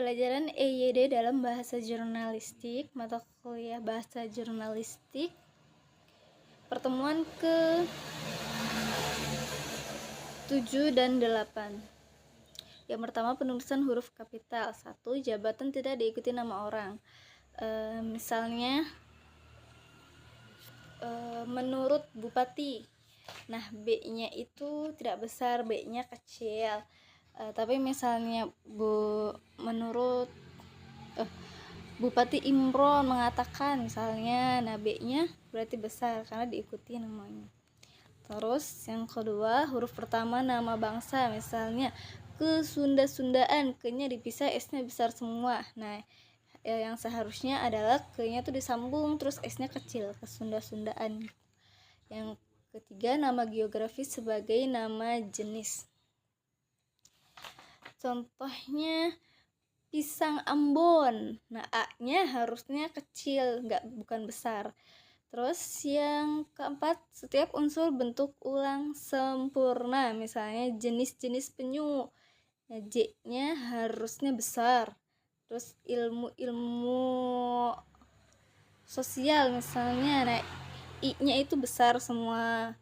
Pembelajaran EYD dalam bahasa jurnalistik, mata kuliah bahasa jurnalistik, pertemuan ke 7 dan 8. Yang pertama, penulisan huruf kapital. 1. Jabatan tidak diikuti nama orang. Misalnya menurut Bupati. Nah, B-nya itu tidak besar, B-nya kecil. Tapi misalnya menurut Bupati Imron mengatakan misalnya, nah B-nya berarti besar karena diikuti namanya. Terus yang kedua, huruf pertama nama bangsa, misalnya Kesunda-Sundaan, ke-nya dipisah, S-nya besar semua. Nah, yang seharusnya adalah ke-nya tuh disambung terus S-nya kecil, Kesunda-Sundaan. Yang ketiga, nama geografis sebagai nama jenis. Contohnya pisang Ambon. Nah, A-nya harusnya kecil, bukan besar. Terus yang keempat, setiap unsur bentuk ulang sempurna, misalnya jenis-jenis penyu. Nah, J-nya harusnya besar. Terus ilmu sosial misalnya, nah I-nya itu besar semua.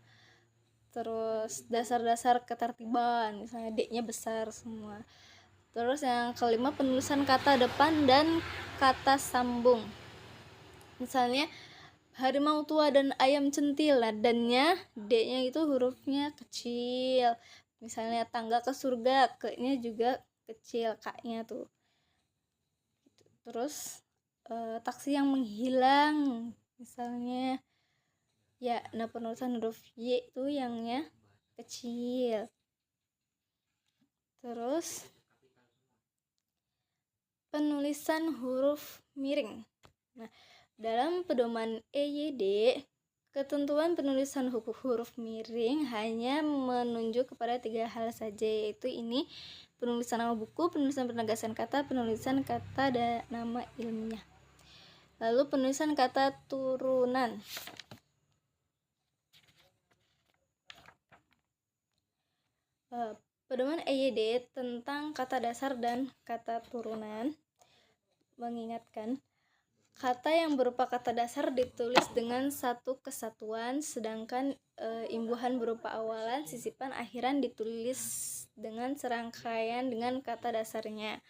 Terus dasar-dasar ketertiban, misalnya D-nya besar semua. Terus yang kelima, penulisan kata depan dan kata sambung. Misalnya harimau tua dan ayam centil, nah dan-nya D-nya itu hurufnya kecil. Misalnya tangga ke surga, ke-nya juga kecil, K-nya tuh. Terus taksi yang menghilang, misalnya ya, nah penulisan huruf Y itu yangnya kecil. Terus penulisan huruf miring. Nah, dalam pedoman EYD, ketentuan penulisan huruf miring hanya menunjuk kepada 3 hal saja, yaitu ini: penulisan nama buku, penulisan penegasan kata, penulisan kata dan nama ilmiah. Lalu penulisan kata turunan. Pedoman EYD tentang kata dasar dan kata turunan mengingatkan, kata yang berupa kata dasar ditulis dengan satu kesatuan, sedangkan imbuhan berupa awalan, sisipan, akhiran ditulis dengan serangkaian dengan kata dasarnya.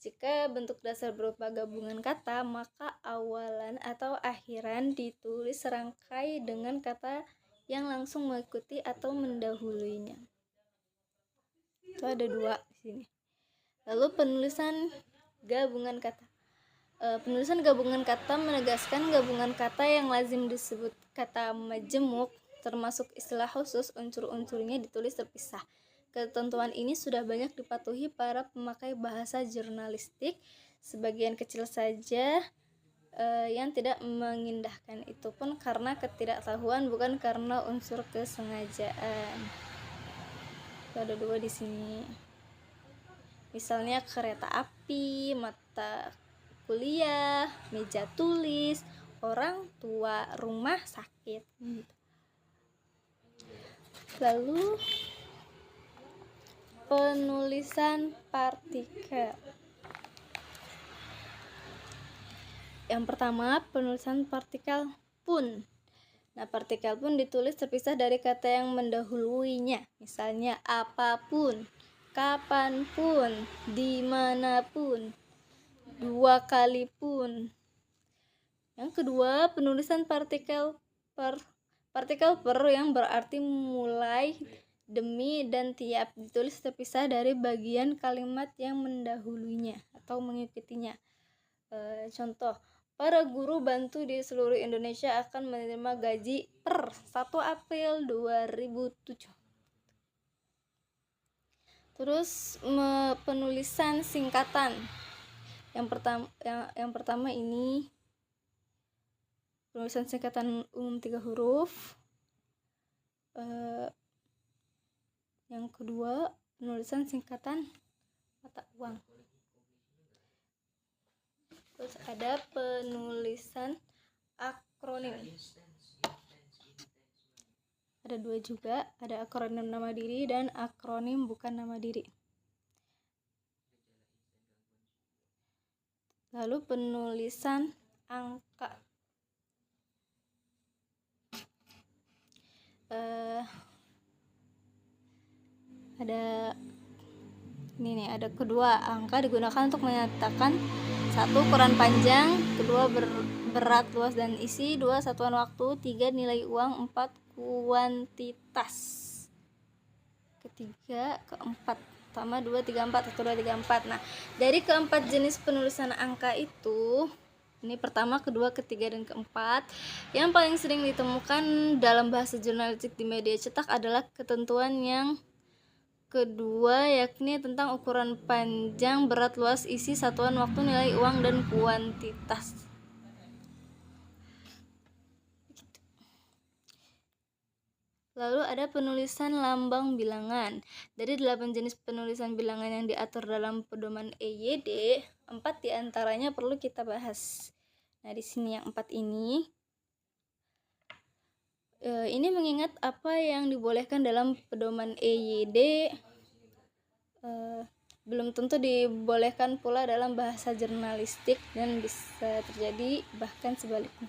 Jika bentuk dasar berupa gabungan kata, maka awalan atau akhiran ditulis serangkai dengan kata yang langsung mengikuti atau mendahuluinya. Itu ada 2 di sini. Lalu penulisan gabungan kata. Penulisan gabungan kata menegaskan gabungan kata yang lazim disebut kata majemuk, termasuk istilah khusus, unsur-unsurnya ditulis terpisah. Ketentuan ini sudah banyak dipatuhi para pemakai bahasa jurnalistik, sebagian kecil saja yang tidak mengindahkan, itu pun karena ketidaktahuan, bukan karena unsur kesengajaan. Ada 2 di sini. Misalnya kereta api, mata kuliah, meja tulis, orang tua, rumah sakit. Lalu penulisan partikel. Yang pertama, penulisan partikel pun. Nah, partikel pun ditulis terpisah dari kata yang mendahuluinya. Misalnya apapun, kapanpun, dimanapun, 2 kali pun. Yang kedua, penulisan partikel per yang berarti mulai, demi, dan tiap ditulis terpisah dari bagian kalimat yang mendahuluinya atau mengikutinya. Contoh, para guru bantu di seluruh Indonesia akan menerima gaji per 1 April 2007. Terus penulisan singkatan. Yang pertama ini penulisan singkatan umum 3 huruf. Yang kedua, penulisan singkatan mata uang. Terus ada penulisan akronim. Ada 2 juga, ada akronim nama diri dan akronim bukan nama diri. Lalu penulisan angka. Ada kedua, angka digunakan untuk menyatakan satu, ukuran panjang, kedua, berat, luas, dan isi, dua, satuan waktu, tiga, nilai uang, empat, kuantitas. Ketiga, keempat, pertama, 2, 3, 4, 1, 2, 3, 4. Nah, dari keempat jenis penulisan angka itu, ini pertama, kedua, ketiga, dan keempat, yang paling sering ditemukan dalam bahasa jurnalistik di media cetak adalah ketentuan yang kedua, yakni tentang ukuran panjang, berat, luas, isi, satuan waktu, nilai uang, dan kuantitas. Lalu ada penulisan lambang bilangan. Dari 8 jenis penulisan bilangan yang diatur dalam pedoman EYD, 4 diantaranya perlu kita bahas. Nah, di sini yang 4 ini mengingat apa yang dibolehkan dalam pedoman EYD belum tentu dibolehkan pula dalam bahasa jurnalistik dan bisa terjadi bahkan sebaliknya.